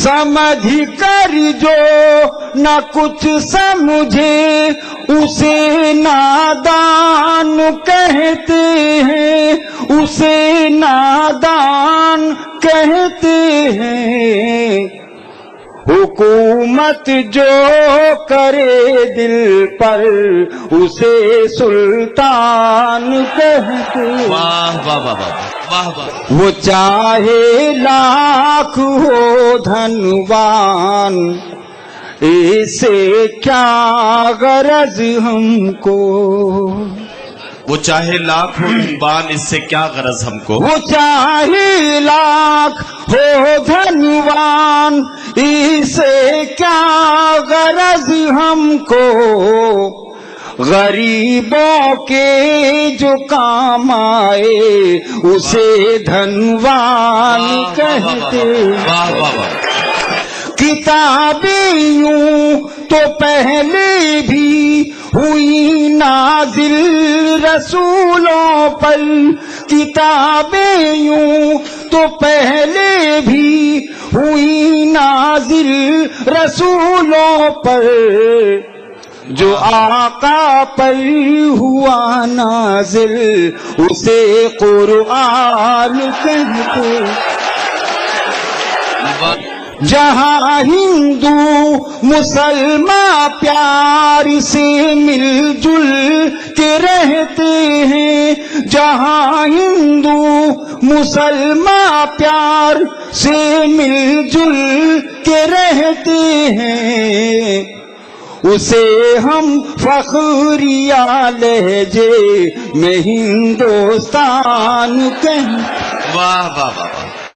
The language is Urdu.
سمجھ کر جو نہ کچھ سمجھے اسے نادان کہتے ہیں، اسے نادان کہتے ہیں۔ حکومت جو کرے دل پر اسے سلطان کہتے ہیں۔ واہ واہ واہ واہ واہ واہ۔ وہ چاہے لاکھ ہو دھنوان، اسے کیا غرض ہم کو۔ وہ چاہے لاکھ ہو دھنوان، اس سے کیا غرض ہم کو۔ وہ چاہے لاکھ ہو دھنوان، اسے کیا غرض ہم کو۔ غریبوں کے جو کام آئے اسے دھنوان کہتے ہیں۔ واہ واہ واہ۔ کتابیں یوں تو پہلے بھی ہوئی نازل رسولوں پر، کتابیں یوں تو پہلے بھی ہوئی نازل رسولوں پر، جو آقا پر ہوا نازل اسے قرآن کہتے۔ جہاں ہندو مسلمان پیار سے مل جل کے رہتے ہیں، جہاں ہندو مسلمان پیار سے مل جل کے رہتے ہیں، اسے ہم فخریہ لہجے میں ہندوستان کہیں۔ واہ واہ واہ واہ۔